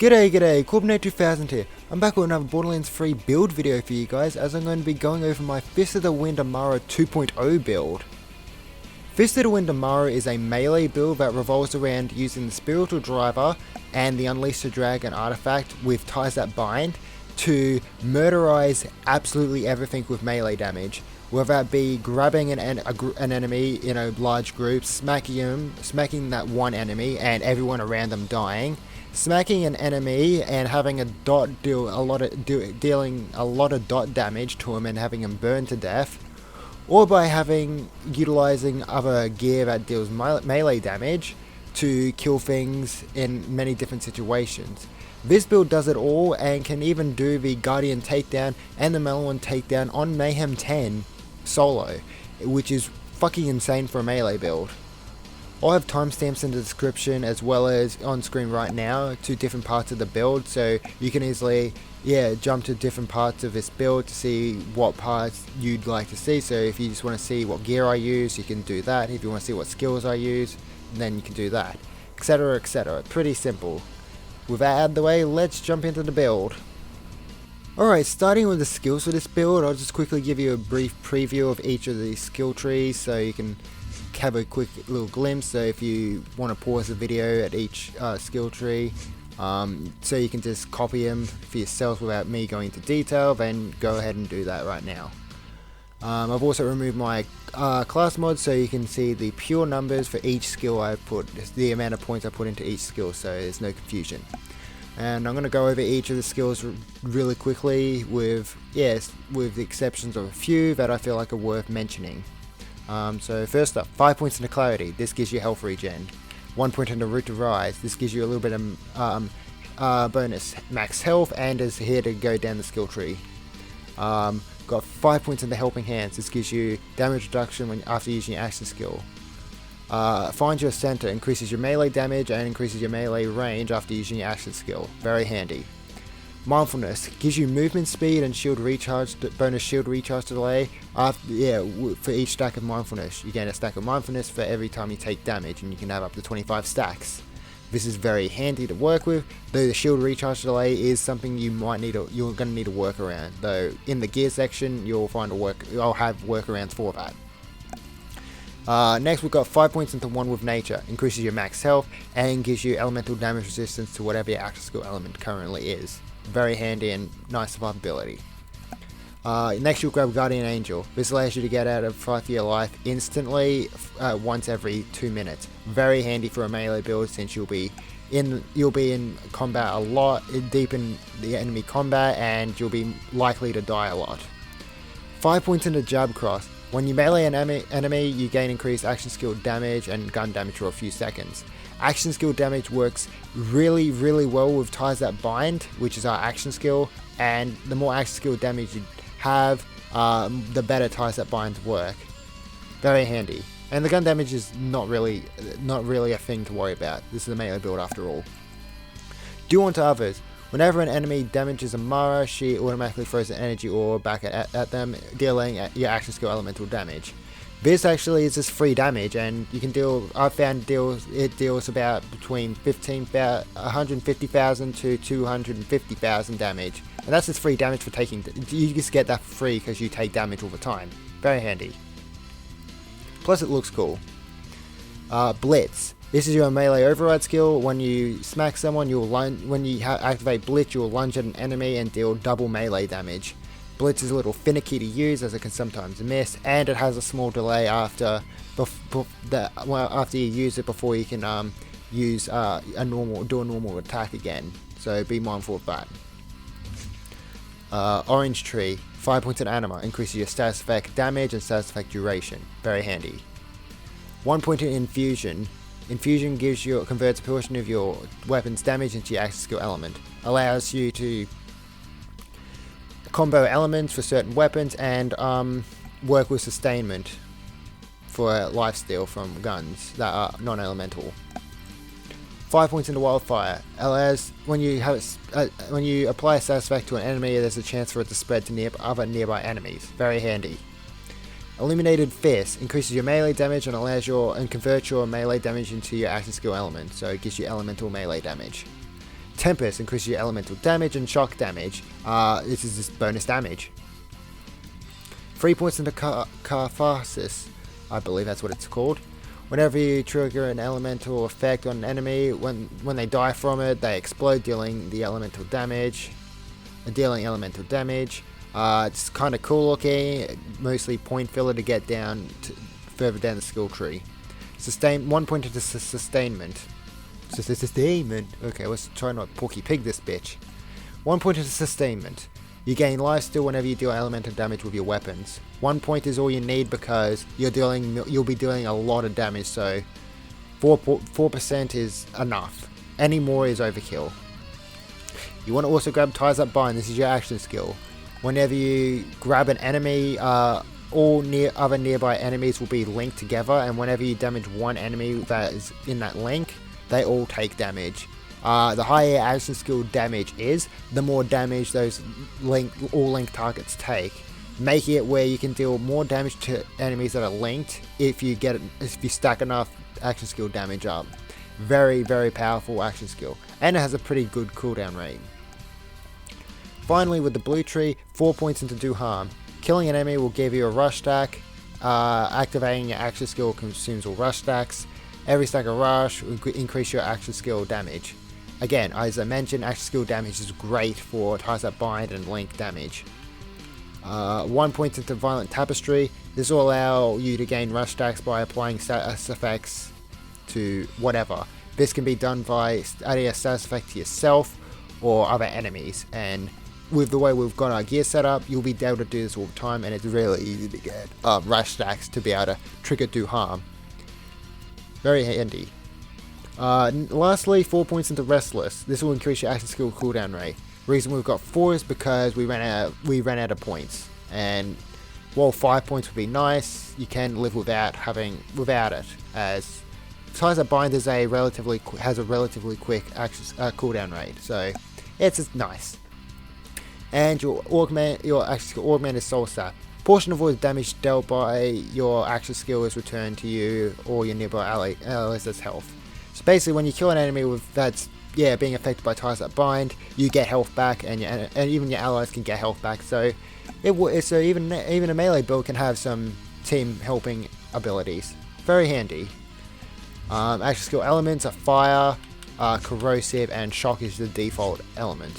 G'day, Corbinate2000 here. I'm back with another Borderlands 3 build video for you guys, as I'm going to be going over my Fist of the Wind Amara 2.0 build. Fist of the Wind Amara is a melee build that revolves around using the Spiritual Driver and the Unleash the Dragon artifact with Ties That Bind to murderize absolutely everything with melee damage. Whether that be grabbing an enemy in a large group, smacking that one enemy and everyone around them dying, smacking an enemy and having a dot dealing a lot of dot damage to him and having him burn to death, or by utilizing other gear that deals melee damage to kill things in many different situations. This build does it all and can even do the Guardian takedown and the Melon takedown on Mayhem 10 solo, which is fucking insane for a melee build. I'll have timestamps in the description as well as on screen right now to different parts of the build, so you can easily jump to different parts of this build to see what parts you'd like to see. So if you just want to see what gear I use, you can do that. If you want to see what skills I use, then you can do that, etc, etc. Pretty simple. With that out of the way, let's jump into the build. Alright, starting with the skills for this build, I'll just quickly give you a brief preview of each of these skill trees so you can have a quick little glimpse. So if you want to pause the video at each skill tree, so you can just copy them for yourself without me going into detail, then go ahead and do that right now. I've also removed my class mod so you can see the pure numbers for each skill I put, the amount of points I put into each skill, so there's no confusion. And I'm going to go over each of the skills really quickly with the exceptions of a few that I feel like are worth mentioning. So first up, 5 points into Clarity. This gives you health regen. 1 point into Root to Rise. This gives you a little bit of bonus max health and is here to go down the skill tree. Got 5 points into Helping Hands. This gives you damage reduction after using your action skill. Find Your Center. Increases your melee damage and increases your melee range after using your action skill. Very handy. Mindfulness gives you movement speed and shield recharge, bonus shield recharge delay. For each stack of mindfulness, you gain a stack of mindfulness for every time you take damage, and you can have up to 25 stacks. This is very handy to work with, though the shield recharge delay is something you're going to need to work around. Though in the gear section, I'll have workarounds for that. Next, we've got 5 points into One with Nature. Increases your max health and gives you elemental damage resistance to whatever your active skill element currently is. Very handy and nice survivability. Next, you'll grab Guardian Angel. This allows you to get out of fight for your life instantly once every 2 minutes. Very handy for a melee build since you'll be in combat a lot, deep in the enemy combat, and you'll be likely to die a lot. 5 points into Jab Cross. When you melee an enemy, you gain increased action skill damage and gun damage for a few seconds. Action skill damage works really well with Ties That Bind, which is our action skill, and the more action skill damage you have, the better Ties That Binds work. Very handy. And the gun damage is not really a thing to worry about. This is a melee build after all. Do Unto Others. Whenever an enemy damages Amara, she automatically throws an energy orb back at them, dealing your action skill elemental damage. This actually is just free damage, and you can I've found it deals about between 150,000 to 250,000 damage, and that's just free damage for taking. You just get that for free because you take damage all the time. Very handy. Plus, it looks cool. Blitz. This is your melee override skill. When you smack someone, when you activate Blitz, you'll lunge at an enemy and deal double melee damage. Blitz is a little finicky to use as it can sometimes miss, and it has a small delay after you use it before you can do a normal attack again. So be mindful of that. Orange Tree, 5 points in Anima, increases your status effect damage and status effect duration. Very handy. 1 point in Infusion. Infusion converts a portion of your weapon's damage into your action skill element. Allows you to combo elements for certain weapons and work with sustainment for lifesteal from guns that are non-elemental. 5 points into Wildfire. Allows when you apply a status effect to an enemy, there's a chance for it to spread to other nearby enemies. Very handy. Illuminated Fist increases your melee damage and converts your melee damage into your action skill element, so it gives you elemental melee damage. Tempest increases your elemental damage and shock damage. This is just bonus damage. 3 points into Catharsis, I believe that's what it's called. Whenever you trigger an elemental effect on an enemy, when they die from it, they explode, dealing elemental damage. It's kind of cool looking, mostly point filler to get down further down the skill tree. 1 point into sustainment. Sustainment. Okay, let's try not Porky Pig this bitch. 1 point into sustainment. You gain lifesteal whenever you deal elemental damage with your weapons. 1 point is all you need because you'll be dealing a lot of damage, so 4% is enough. Any more is overkill. You want to also grab Ties That Bind. This is your action skill. Whenever you grab an enemy, all other nearby enemies will be linked together, and whenever you damage one enemy that is in that link, they all take damage. The higher action skill damage is, the more damage those all linked targets take, making it where you can deal more damage to enemies that are linked if you stack enough action skill damage up. Very, very powerful action skill, and it has a pretty good cooldown rate. Finally, with the blue tree, 4 points into do harm. Killing an enemy will give you a rush stack. Activating your action skill consumes all rush stacks. Every stack of rush will increase your action skill damage. Again, as I mentioned, action skill damage is great for Ties That Bind and link damage. 1 point into Violent Tapestry. This will allow you to gain rush stacks by applying status effects to whatever. This can be done by adding a status effect to yourself or other enemies, and with the way we've got our gear set up, you'll be able to do this all the time, and it's really easy to get rush stacks to be able to trigger do harm. Very handy. Lastly, 4 points into Restless. This will increase your action skill cooldown rate. Reason we've got 4 is because we ran out of points, and while 5 points would be nice, you can live without it, as Ties That Bind has a relatively quick cooldown rate, so it's just nice. And your action skill augmented soul sap. Portion of all the damage dealt by your action skill is returned to you or your nearby allies as health. So basically, when you kill an enemy that's being affected by Ties That Bind, you get health back, and even your allies can get health back. So even a melee build can have some team helping abilities. Very handy. Action skill elements are fire, corrosive, and shock is the default element.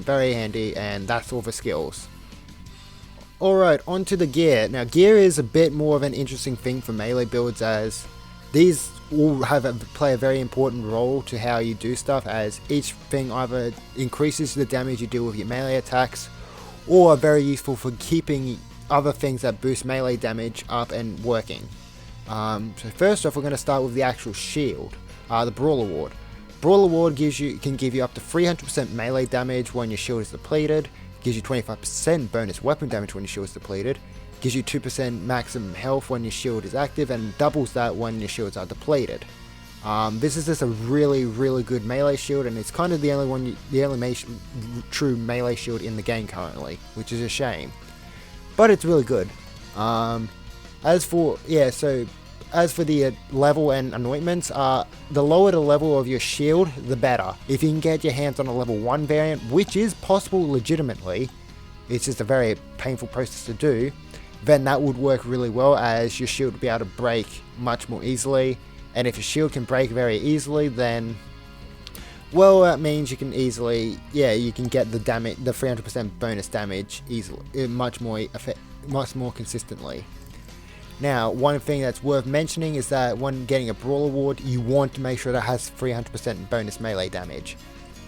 Very handy, and that's all the skills. Alright, onto the gear. Now, gear is a bit more of an interesting thing for melee builds, as these all play a very important role to how you do stuff, as each thing either increases the damage you deal with your melee attacks, or are very useful for keeping other things that boost melee damage up and working. So first off, we're going to start with the actual shield, the Brawl Award. Brawl Award can give you up to 300% melee damage when your shield is depleted, gives you 25% bonus weapon damage when your shield is depleted, gives you 2% maximum health when your shield is active, and doubles that when your shields are depleted. This is just a really, really good melee shield, and it's kind of the only true melee shield in the game currently, which is a shame. But it's really good. As for the level and anointments, the lower the level of your shield, the better. If you can get your hands on a level 1 variant, which is possible legitimately, it's just a very painful process to do, then that would work really well, as your shield would be able to break much more easily. And if your shield can break very easily, then, well, that means you can get the 300% bonus damage easily, much more consistently. Now, one thing that's worth mentioning is that when getting a Brawl Award, you want to make sure that it has 300% bonus melee damage.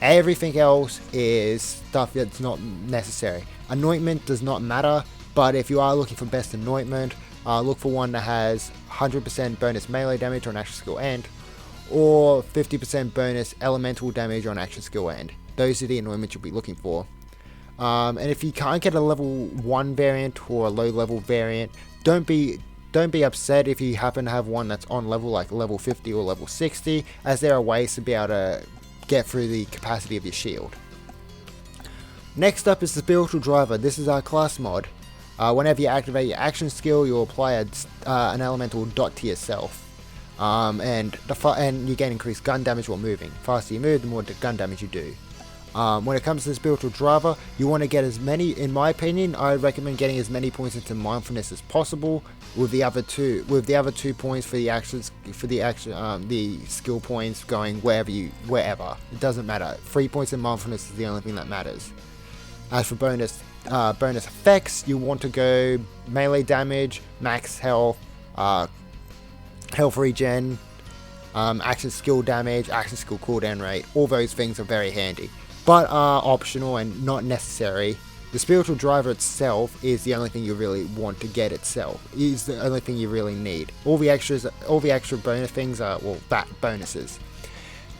Everything else is stuff that's not necessary. Anointment does not matter, but if you are looking for best anointment, look for one that has 100% bonus melee damage on action skill end, or 50% bonus elemental damage on action skill end. Those are the anointments you'll be looking for. And if you can't get a level 1 variant or a low level variant, don't be upset if you happen to have one that's on level like level 50 or level 60, as there are ways to be able to get through the capacity of your shield. Next up is the Spiritual Driver. This is our class mod. Whenever you activate your action skill, you'll apply an elemental dot to yourself, and you gain increased gun damage while moving. The faster you move, the more gun damage you do. When it comes to the spiritual driver, you want to get as many, in my opinion, I recommend getting as many points into mindfulness as possible, with the other two points for the actions, the skill points going wherever. It doesn't matter. 3 points in mindfulness is the only thing that matters. As for bonus effects, you want to go melee damage, max health, health regen, action skill damage, action skill cooldown rate. All those things are very handy, but are optional and not necessary. The spiritual driver itself is the only thing you really want to get itself. It is the only thing you really need. All the extra bonus things are, well, bonuses.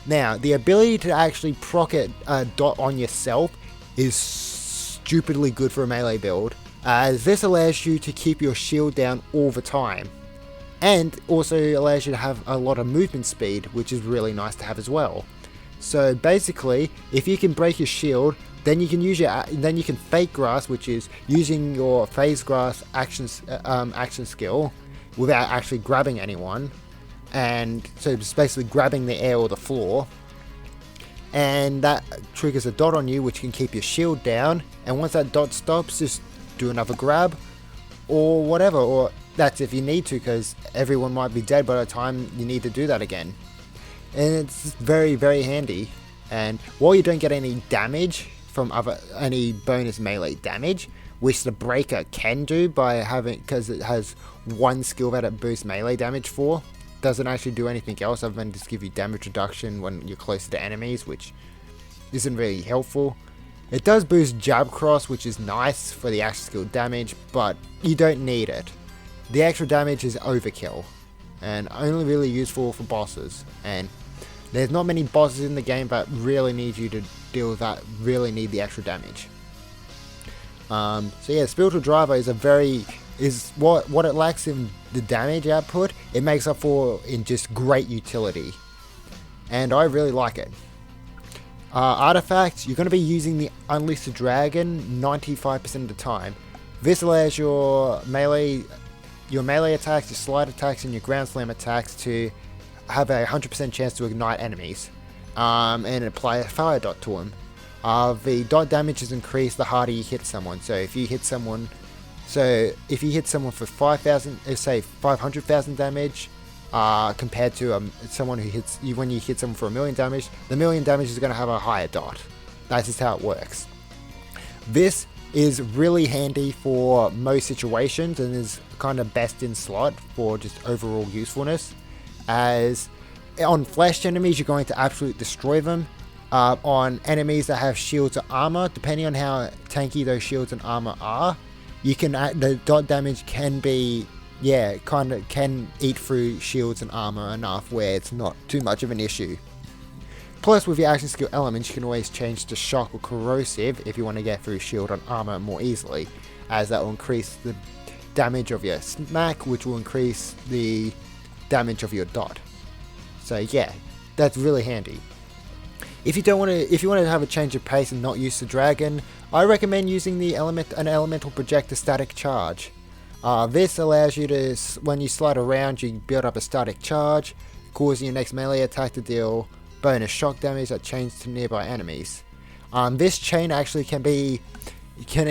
Now, the ability to actually proc a dot on yourself is stupidly good for a melee build, as this allows you to keep your shield down all the time, and also allows you to have a lot of movement speed, which is really nice to have as well. So basically, if you can break your shield, then you can fake grass, which is using your phase grass action skill without actually grabbing anyone, and so it's basically grabbing the air or the floor, and that triggers a dot on you, which can keep your shield down. And once that dot stops, just do another grab or whatever, or that's if you need to, because everyone might be dead by the time you need to do that again. And it's very, very handy. And while you don't get any damage from any bonus melee damage, which the breaker can do because it has one skill that it boosts melee damage for, doesn't actually do anything else other than just give you damage reduction when you're closer to enemies, which isn't really helpful. It does boost jab cross, which is nice for the action skill damage, but you don't need it. The extra damage is overkill and only really useful for bosses, and there's not many bosses in the game that really need you to deal with that, really need the extra damage. So yeah, spiritual driver is what it lacks in the damage output, it makes up for in just great utility, and I really like it. Artifacts, you're going to be using the Unleash the Dragon 95% of the time. This allows your melee attacks, your slide attacks, and your ground slam attacks to have a 100% chance to ignite enemies, and apply a fire dot to them. The dot damage is increased the harder you hit someone. So if you hit someone for 500,000 damage, compared to someone who hits you when you hit someone for 1,000,000 damage, the 1,000,000 damage is going to have a higher dot. That's just how it works. This is really handy for most situations and is kind of best in slot for just overall usefulness, as on fleshed enemies you're going to absolutely destroy them. On enemies that have shields or armor, depending on how tanky those shields and armor are, the dot damage can be, can eat through shields and armor enough where it's not too much of an issue. Plus, with your action skill elements, you can always change to shock or corrosive if you want to get through shield and armor more easily, as that will increase the damage of your smack, which will increase the damage of your dot. So yeah, that's really handy. If you want to have a change of pace and not use the dragon, I recommend using an elemental projector static charge. This allows you to, when you slide around, you build up a static charge, causing your next melee attack to deal bonus shock damage that chains to nearby enemies. This chain actually can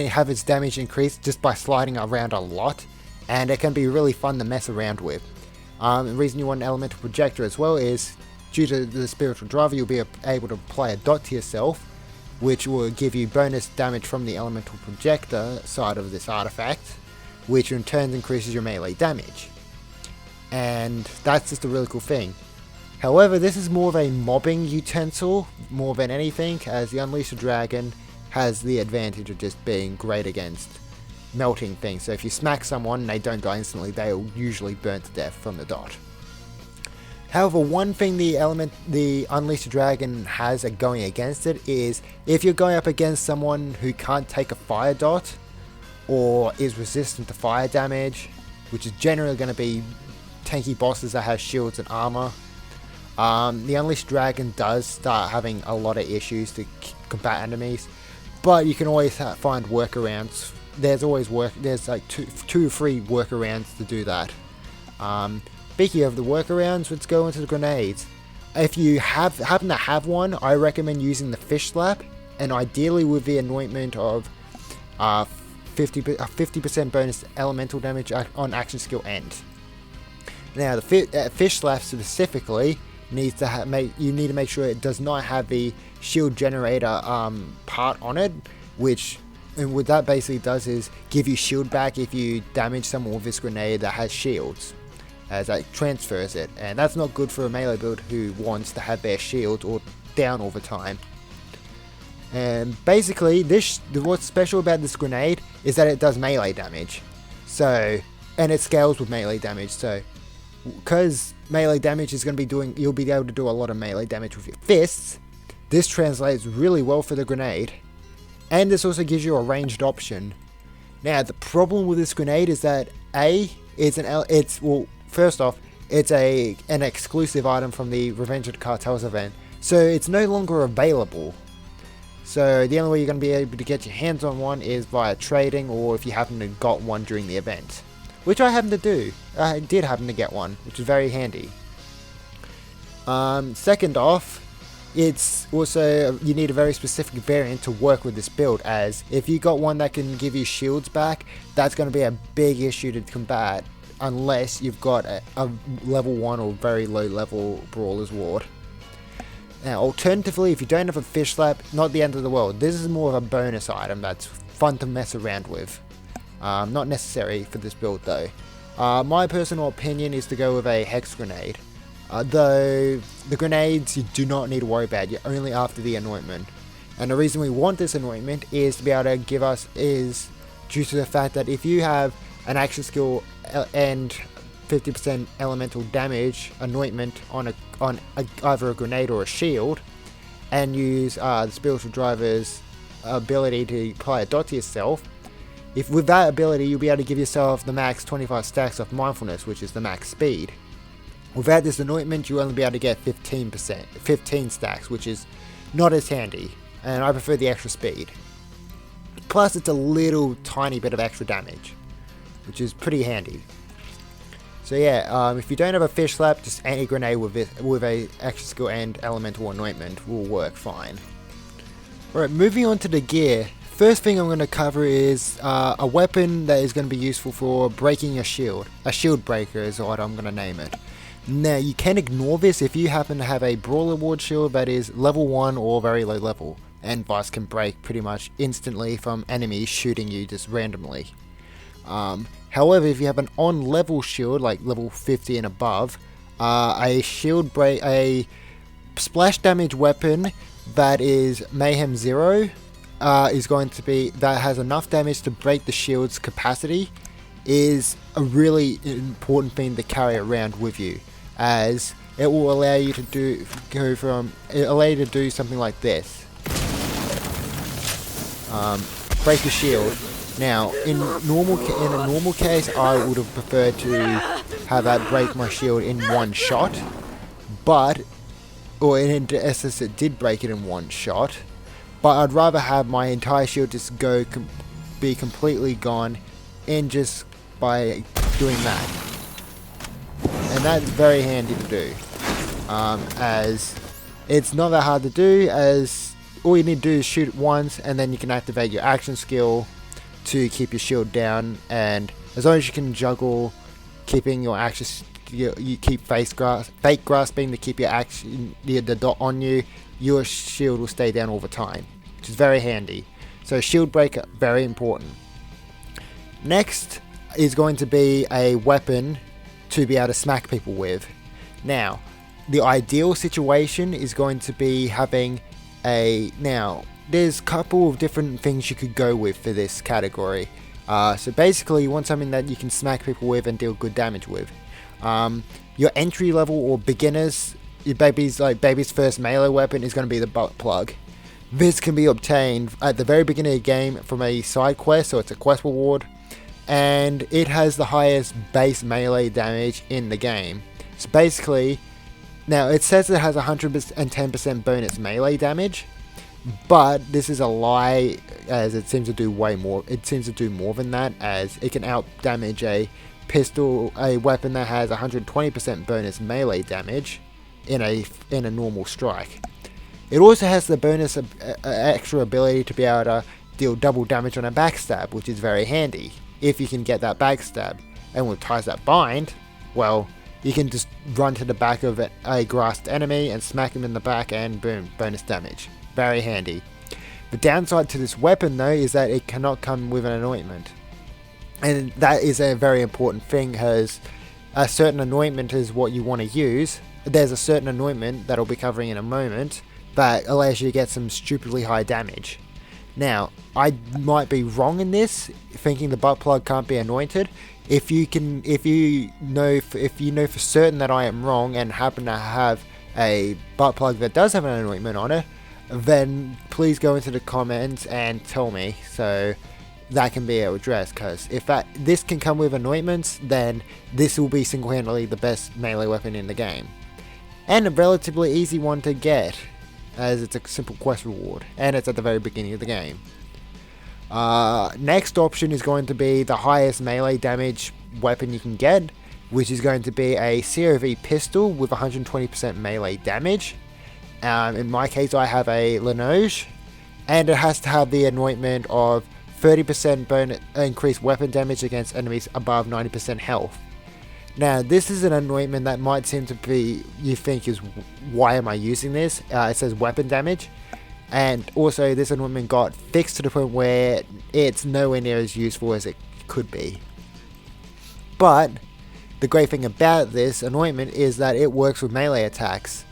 have its damage increased just by sliding around a lot, and it can be really fun to mess around with. The reason you want an elemental projector as well is, due to the spiritual driver, you'll be able to apply a dot to yourself, which will give you bonus damage from the elemental projector side of this artifact, which in turn increases your melee damage. And that's just a really cool thing. However, this is more of a mobbing utensil more than anything, as the Unleash the Dragon has the advantage of just being great against melting things. So if you smack someone and they don't die instantly, they'll usually burn to death from the dot. However, one thing the Unleash the Dragon has going against it is, if you're going up against someone who can't take a fire dot, or is resistant to fire damage, which is generally going to be tanky bosses that have shields and armor, the Unleashed Dragon does start having a lot of issues to combat enemies, but you can always find workarounds. There's like two or three workarounds to do that. Speaking of the workarounds, let's go into the grenades. If you happen to have one, I recommend using the fish slap. and ideally with the anointment of 50% bonus elemental damage on action skill end. Now the fish slap specifically needs to you need to make sure it does not have the shield generator part on it, and what that basically does is give you shield back if you damage someone with this grenade that has shields, as it transfers it, and that's not good for a melee build who wants to have their shield or down all the time. And basically what's special about this grenade is that it does melee damage, and it scales with melee damage, so because melee damage is going to be you'll be able to do a lot of melee damage with your fists. This translates really well for the grenade, and this also gives you a ranged option. Now the problem with this grenade is that first off, it's an exclusive item from the Revenge of the Cartels event, so it's no longer available. So the only way you're going to be able to get your hands on one is via trading, or if you happen to got one during the event, which I happened to do. I did happen to get one, which is very handy. Second off, it's also, you need a very specific variant to work with this build, as if you got one that can give you shields back, that's going to be a big issue to combat unless you've got a level 1 or very low level Brawler's Ward. Now alternatively, if you don't have a fish slap, not the end of the world. This is more of a bonus item that's fun to mess around with. Not necessary for this build though. My personal opinion is to go with a hex grenade. Though the grenades you do not need to worry about, you're only after the anointment. And the reason we want this anointment is to be able to give us, is due to the fact that if you have an action skill and 50% elemental damage anointment on either a grenade or a shield, and use the spiritual driver's ability to apply a dot to yourself, if with that ability you'll be able to give yourself the max 25 stacks of mindfulness, which is the max speed. Without this anointment, you only be able to get 15 stacks, which is not as handy, and I prefer the extra speed. Plus it's a little tiny bit of extra damage, which is pretty handy. So yeah, if you don't have a fish slap, just anti-grenade with a extra skill and elemental anointment will work fine. Alright, moving on to the gear. First thing I'm going to cover is a weapon that is going to be useful for breaking a shield. A shield breaker is what I'm going to name it. Now you can ignore this if you happen to have a Brawler Ward shield that is level 1 or very low level, and thus can break pretty much instantly from enemies shooting you just randomly. However, if you have an on-level shield, like level 50 and above, a splash damage weapon that is Mayhem 0 is going to be, that has enough damage to break the shield's capacity, is a really important thing to carry around with you, as it will allow you to do something like this. Break the shield. Now, in a normal case, I would have preferred to have that break my shield in one shot, or in essence it did break it in one shot, but I'd rather have my entire shield just be completely gone in just by doing that. And that's very handy to do, as it's not that hard to do, as all you need to do is shoot it once and then you can activate your action skill to keep your shield down, and as long as you can juggle keeping your action, you keep fake grasping to keep your action, the dot on you, your shield will stay down all the time, which is very handy. So shield breaker, very important. Next is going to be a weapon to be able to smack people with. Now, the ideal situation is going to be having there's a couple of different things you could go with for this category. So basically you want something that you can smack people with and deal good damage with. Your entry level or beginners, your baby's first melee weapon is going to be the butt plug. This can be obtained at the very beginning of the game from a side quest, so it's a quest reward, and it has the highest base melee damage in the game. So basically, now it says it has 110% bonus melee damage, but this is a lie, as it seems to do way more. It seems to do more than that, as it can out damage a weapon that has 120% bonus melee damage in a normal strike. It also has the bonus extra ability to be able to deal double damage on a backstab, which is very handy if you can get that backstab. And with ties that bind, well, you can just run to the back of a grasped enemy and smack him in the back and boom, bonus damage. Very handy. The downside to this weapon though is that it cannot come with an anointment. And that is a very important thing, because a certain anointment is what you want to use. There's a certain anointment that I'll be covering in a moment that allows you to get some stupidly high damage. Now, I might be wrong in this, thinking the butt plug can't be anointed. If you know for certain that I am wrong and happen to have a butt plug that does have an anointment on it, then please go into the comments and tell me, so that can be addressed. Because if this can come with anointments, then this will be single-handedly the best melee weapon in the game, and a relatively easy one to get, as it's a simple quest reward, and it's at the very beginning of the game. Next option is going to be the highest melee damage weapon you can get, which is going to be a COV pistol with 120% melee damage. In my case, I have a Lenoge, and it has to have the anointment of 30% increased weapon damage against enemies above 90% health. Now, this is an anointment that might seem to be, you think is, why am I using this? It says weapon damage. And also, this anointment got fixed to the point where it's nowhere near as useful as it could be. But the great thing about this anointment is that it works with melee attacks.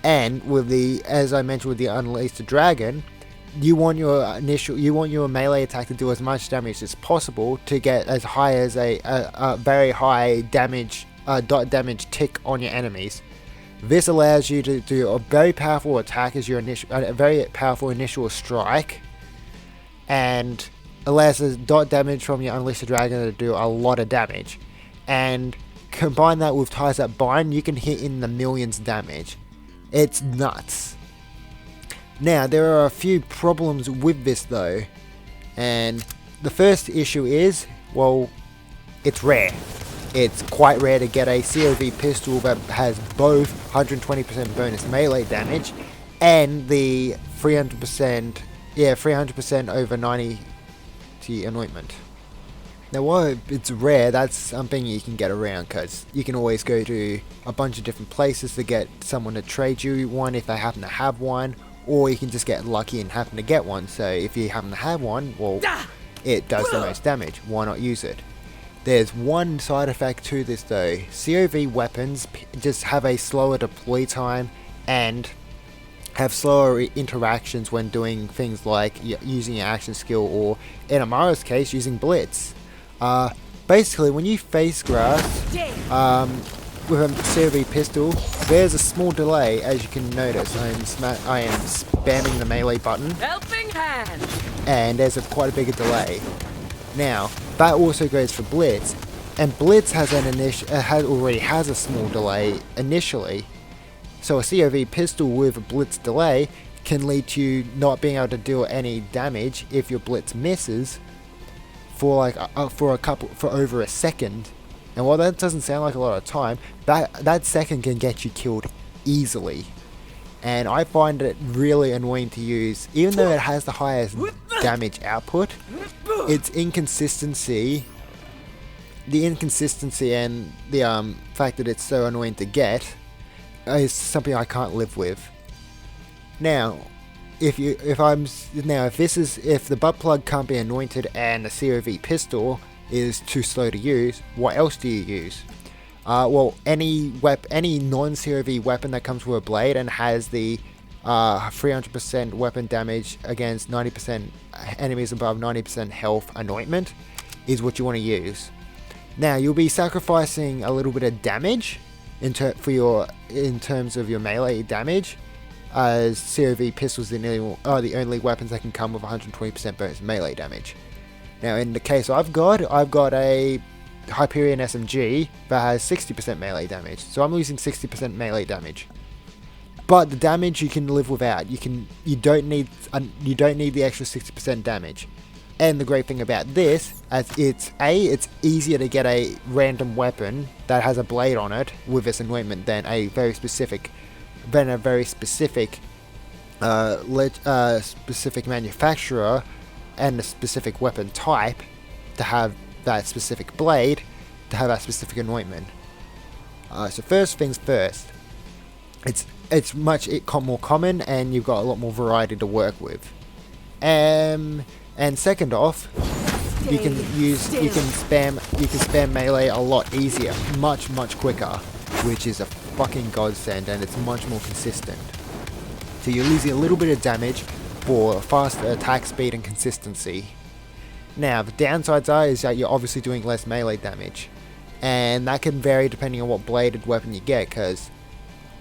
And with the, as I mentioned with the Unleash the Dragon, you want your melee attack to do as much damage as possible to get as high as a very high damage dot damage tick on your enemies. This allows you to do a very powerful attack as your a very powerful initial strike, and allows the dot damage from your Unleash the Dragon to do a lot of damage. And combine that with ties that bind, you can hit in the millions damage. It's nuts. Now, there are a few problems with this though, and the first issue is, well, it's rare. It's quite rare to get a COV pistol that has both 120% bonus melee damage and the 300% over 90 anointment. Now, while it's rare, that's something you can get around, because you can always go to a bunch of different places to get someone to trade you one if they happen to have one, or you can just get lucky and happen to get one. So if you happen to have one, well, it does the most damage. Why not use it? There's one side effect to this though. COV weapons just have a slower deploy time and have slower interactions when doing things like using your action skill, or in Amara's case, using Blitz. Basically, when you face grass with a COV pistol, there's a small delay, as you can notice. I am spamming the melee button, Helping hand. and there's quite a big delay. Now, that also goes for Blitz, and Blitz has already has a small delay initially. So a COV pistol with a Blitz delay can lead to you not being able to deal any damage if your Blitz misses for over a second. And while that doesn't sound like a lot of time, that second can get you killed easily. And I find it really annoying to use, even though it has the highest damage output. Its inconsistency, and the fact that it's so annoying to get, is something I can't live with. Now, if the butt plug can't be anointed and the COV pistol is too slow to use, what else do you use? Well, any non-COV weapon that comes with a blade and has the 300% weapon damage against 90% enemies above 90% health anointment is what you want to use. Now, you'll be sacrificing a little bit of damage in terms of your melee damage, as COV pistols are the only weapons that can come with 120% bonus melee damage. Now, in the case I've got a Hyperion SMG that has 60% melee damage, so I'm losing 60% melee damage. But the damage you can live without. You don't need the extra 60% damage. And the great thing about this, as it's easier to get a random weapon that has a blade on it with this anointment than a very specific specific manufacturer and a specific weapon type to have that specific blade, to have that specific anointment. So first things first, it's much more common, and you've got a lot more variety to work with. And second off, you can spam melee a lot easier, much quicker, which is a fucking godsend, and it's much more consistent. So you're losing a little bit of damage for faster attack speed and consistency. Now the downsides is that you're obviously doing less melee damage, and that can vary depending on what bladed weapon you get, because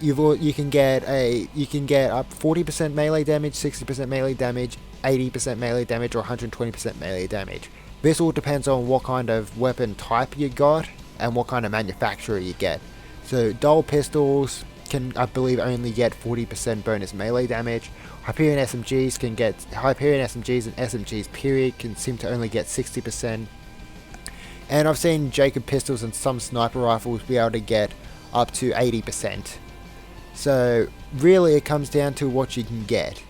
you can get up 40% melee damage, 60% melee damage, 80% melee damage, or 120% melee damage. This all depends on what kind of weapon type you got and what kind of manufacturer you get. So dual pistols can, I believe, only get 40% bonus melee damage. Hyperion SMGs and SMGs period can seem to only get 60%. And I've seen Jacob pistols and some sniper rifles be able to get up to 80%. So really it comes down to what you can get.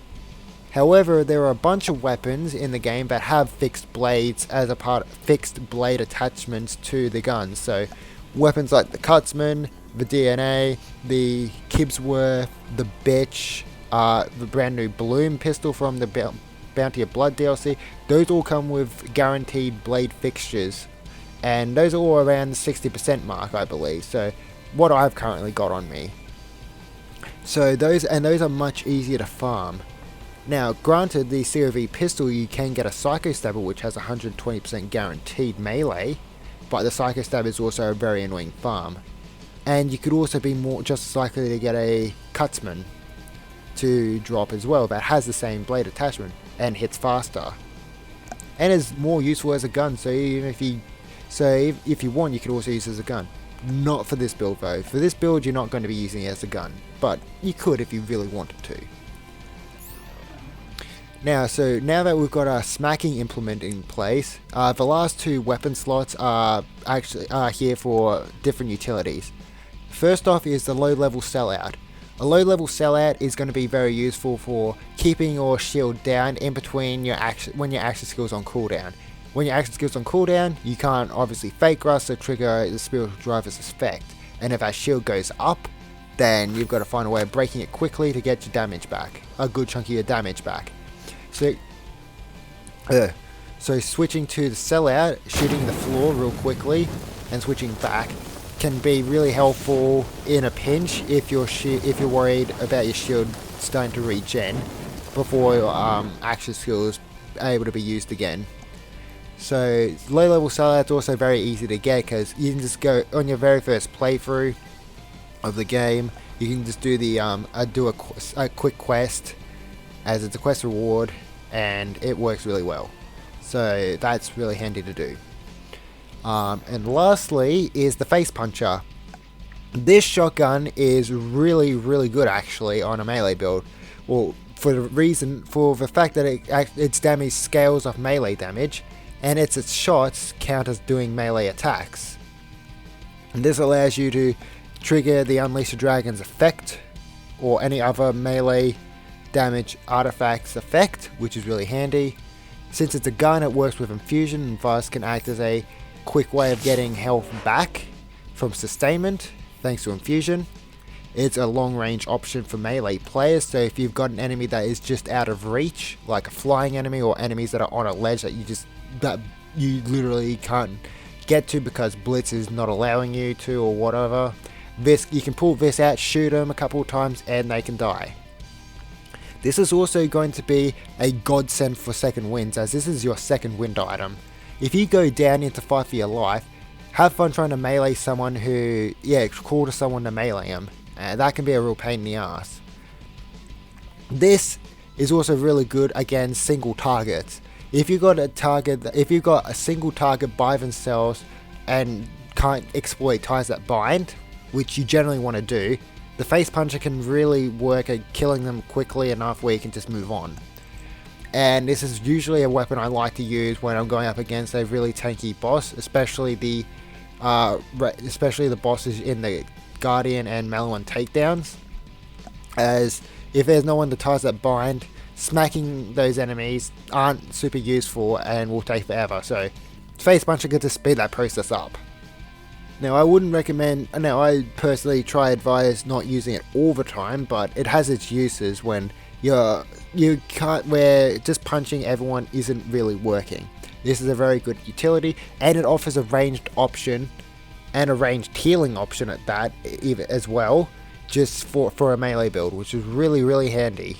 However, there are a bunch of weapons in the game that have fixed blades as a fixed blade attachments to the guns. So weapons like the Cutsman, the DNA, the Kibsworth, the Bitch, the brand new Bloom pistol from the Bounty of Blood DLC, those all come with guaranteed blade fixtures, and those are all around the 60% mark, I believe. So what I've currently got on me. So those are much easier to farm. Now, granted, the COV pistol, you can get a Psycho Stabber which has 120% guaranteed melee, but the Psycho Stabber is also a very annoying farm. And you could also be just as likely to get a Cutsman to drop as well, that has the same blade attachment and hits faster, and is more useful as a gun. So even if you want, you could also use it as a gun. Not for this build though. For this build, you're not going to be using it as a gun, but you could if you really wanted to. Now that we've got our smacking implement in place, the last two weapon slots are here for different utilities. First off is the low level sellout. A low level sellout is going to be very useful for keeping your shield down in between when your action skill's on cooldown. When your action skill's on cooldown, you can't obviously fake rust or trigger the spiritual driver's effect. And if our shield goes up, then you've got to find a way of breaking it quickly to get your damage back. A good chunk of your damage back. So switching to the sellout, shooting the floor real quickly, and switching back can be really helpful in a pinch if you're worried about your shield starting to regen before your action skill is able to be used again. So low level sellout's also very easy to get, because you can just go on your very first playthrough of the game. You can just do a quick quest, as it's a quest reward, and it works really well. So that's really handy to do. And lastly is the face puncher. This shotgun is really good actually on a melee build. Well, for the fact that its damage scales off melee damage, and its shots count as doing melee attacks. And this allows you to trigger the Unleash the Dragon's effect, or any other melee damage artifacts effect, which is really handy. Since it's a gun, it works with infusion, and thus can act as a quick way of getting health back from sustainment thanks to infusion. It's a long range option for melee players, so if you've got an enemy that is just out of reach, like a flying enemy or enemies that are on a ledge that you literally can't get to because Blitz is not allowing you to or whatever, you can pull this out, shoot them a couple of times, and they can die. This is also going to be a godsend for second winds, as this is your second wind item. If you go down into fight for your life, have fun trying to melee someone call to someone to melee them. That can be a real pain in the ass. This is also really good against single targets. If you've got a single target by themselves and can't exploit ties that bind, which you generally want to do, the face puncher can really work at killing them quickly enough where you can just move on. And this is usually a weapon I like to use when I'm going up against a really tanky boss, especially the bosses in the Guardian and Maliwan takedowns, as if there's no one to ties that bind, smacking those enemies aren't super useful and will take forever. So Face Puncher gets to speed that process up. Now I wouldn't recommend, I personally advise not using it all the time, but it has its uses when you can't, where just punching everyone isn't really working. This is a very good utility, and it offers a ranged option and a ranged healing option at that as well, just for a melee build, which is really handy.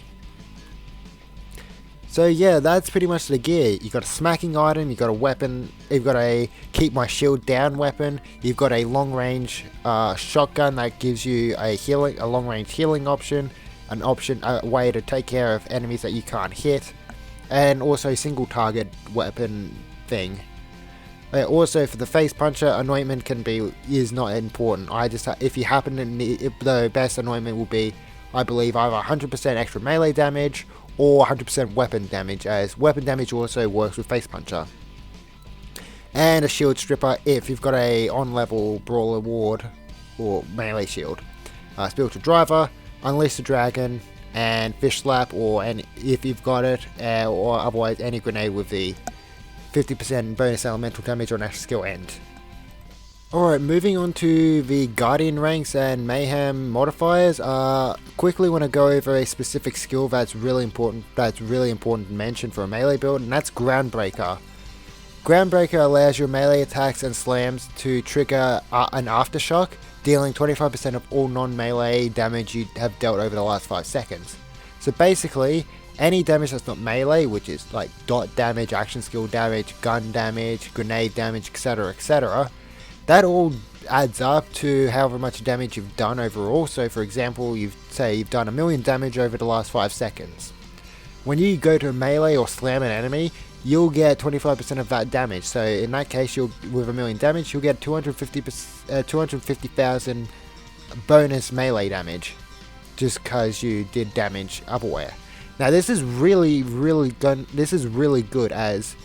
So yeah, that's pretty much the gear. You've got a smacking item, you've got a weapon, you've got a keep my shield down weapon, you've got a long range shotgun that gives you a long range healing option, a way to take care of enemies that you can't hit, and also single target weapon thing. Also for the Face Puncher, anointment is not important. If you happen to need, the best anointment will be, I believe, either 100% extra melee damage or 100% weapon damage, as weapon damage also works with Face Puncher. And a shield stripper if you've got a on-level brawler ward or melee shield. Spiritual driver, unleash the dragon, and fish slap, if you've got it, or otherwise any grenade with the 50% bonus elemental damage on extra skill end. Alright, moving on to the Guardian ranks and Mayhem Modifiers. Quickly want to go over a specific skill that's really important to mention for a melee build, and that's Groundbreaker. Groundbreaker allows your melee attacks and slams to trigger an aftershock, dealing 25% of all non-melee damage you have dealt over the last 5 seconds. So basically, any damage that's not melee, which is like dot damage, action skill damage, gun damage, grenade damage, etc., that all adds up to however much damage you've done overall. So for example, you've done 1 million damage over the last 5 seconds. When you go to melee or slam an enemy, you'll get 25% of that damage. So in that case, with 1 million damage, you'll get 250,000 bonus melee damage, just because you did damage otherwhere. Now this is really good, as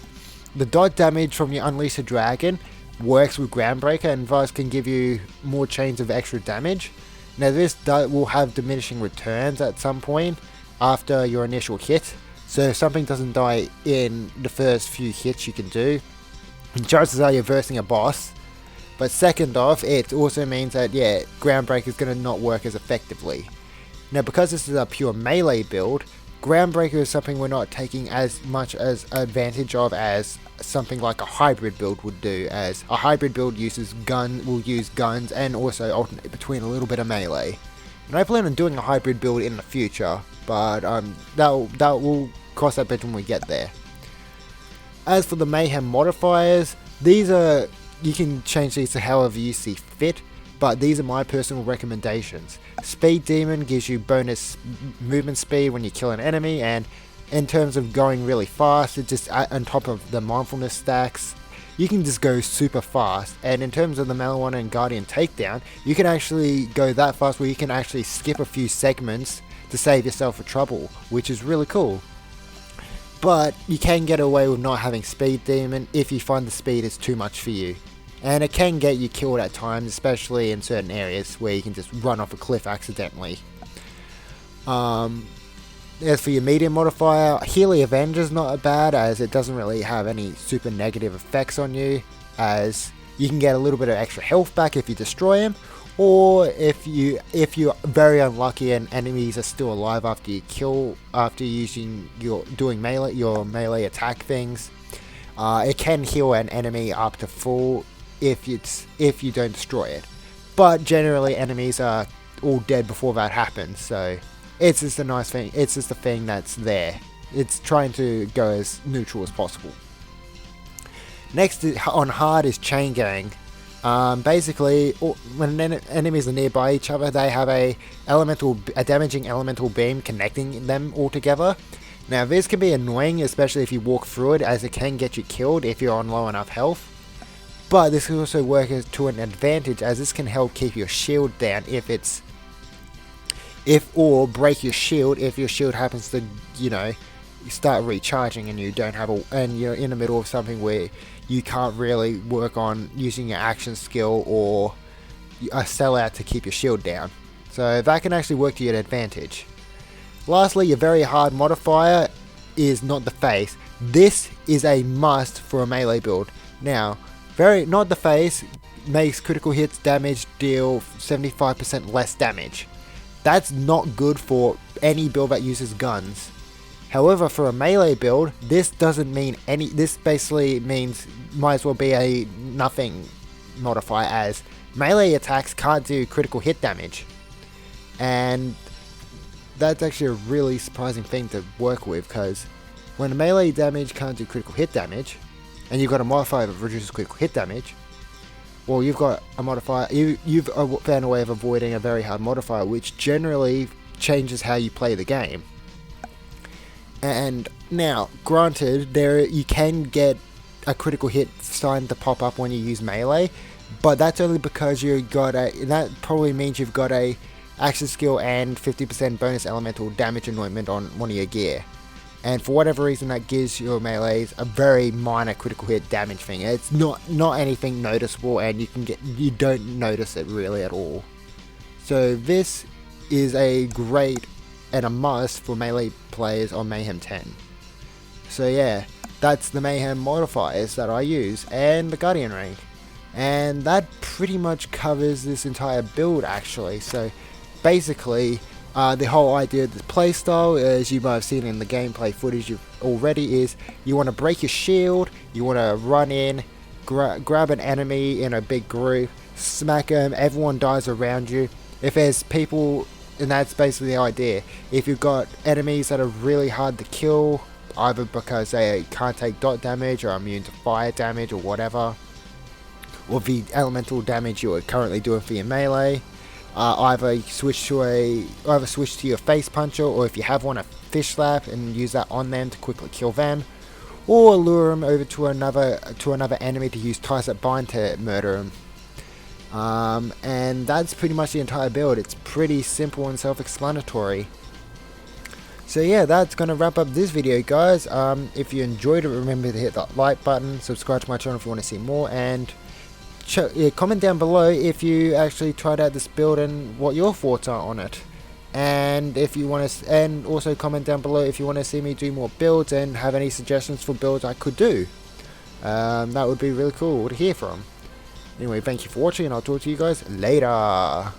the dot damage from your Unleash the Dragon works with Groundbreaker and thus can give you more chains of extra damage. Now this will have diminishing returns at some point after your initial hit, so if something doesn't die in the first few hits you can do, chances are you're versing a boss. But second off, it also means that Groundbreaker is going to not work as effectively. Now because this is a pure melee build, Groundbreaker is something we're not taking as much as advantage of as something like a hybrid build would do, as a hybrid build will use guns and also alternate between a little bit of melee. And I plan on doing a hybrid build in the future, but that will cross that bridge when we get there. As for the Mayhem Modifiers, you can change these to however you see fit, but these are my personal recommendations. Speed Demon gives you bonus movement speed when you kill an enemy, and in terms of going really fast, it just on top of the mindfulness stacks, you can just go super fast. And in terms of the Marijuana and Guardian Takedown, you can actually go that fast where you can actually skip a few segments to save yourself a trouble, which is really cool. But you can get away with not having Speed Demon if you find the speed is too much for you. And it can get you killed at times, especially in certain areas where you can just run off a cliff accidentally. As for your medium modifier, Healy Avenger's not bad, as it doesn't really have any super negative effects on you, as you can get a little bit of extra health back if you destroy him, or if you're very unlucky and enemies are still alive after using your melee attack things, it can heal an enemy up to full if you don't destroy it. But generally enemies are all dead before that happens, so it's just a nice thing. It's just a thing that's there. It's trying to go as neutral as possible. Next on hard is Chain Gang. Basically, when enemies are nearby each other, they have a damaging elemental beam connecting them all together. Now this can be annoying, especially if you walk through it, as it can get you killed if you're on low enough health. But this can also work to an advantage, as this can help keep your shield down or break your shield if your shield happens to, start recharging and and you're in the middle of something where you can't really work on using your action skill or a sellout to keep your shield down. So that can actually work to your advantage. Lastly, your very hard modifier is not the face. This is a must for a melee build. Now, not the face makes critical hits damage deal 75% less damage. That's not good for any build that uses guns. However, for a melee build, this doesn't mean any. This basically means might as well be a nothing modifier, as melee attacks can't do critical hit damage, and that's actually a really surprising thing to work with, because when melee damage can't do critical hit damage, and you've got a modifier that reduces critical hit damage, well, you've got a modifier. You've found a way of avoiding a very hard modifier, which generally changes how you play the game. And now, granted, you can get a critical hit sign to pop up when you use melee, but that's only because that probably means you've got a action skill and 50% bonus elemental damage anointment on one of your gear. And for whatever reason, that gives your melees a very minor critical hit damage thing. It's not anything noticeable, and you don't notice it really at all. So this is a great and a must for melee players on Mayhem 10. So yeah, that's the Mayhem Modifiers that I use, and the Guardian Ring. And that pretty much covers this entire build actually. So basically, the whole idea of the playstyle, as you might have seen in the gameplay footage already, is you want to break your shield, you want to run in, grab an enemy in a big group, smack them, everyone dies around you. If there's people, and that's basically the idea, if you've got enemies that are really hard to kill, either because they can't take dot damage or are immune to fire damage or whatever, or the elemental damage you are currently doing for your melee, either switch to your face puncher, or if you have one, a fish slap, and use that on them to quickly kill them, or lure them over to another enemy to use ties that bind to murder them. And that's pretty much the entire build. It's pretty simple and self-explanatory. So yeah, that's going to wrap up this video, guys. If you enjoyed it, remember to hit that like button, subscribe to my channel if you want to see more, and comment down below if you actually tried out this build and what your thoughts are on it. And if you want to, and also comment down below if you want to see me do more builds and have any suggestions for builds I could do. That would be really cool to hear from. Anyway, thank you for watching, and I'll talk to you guys later.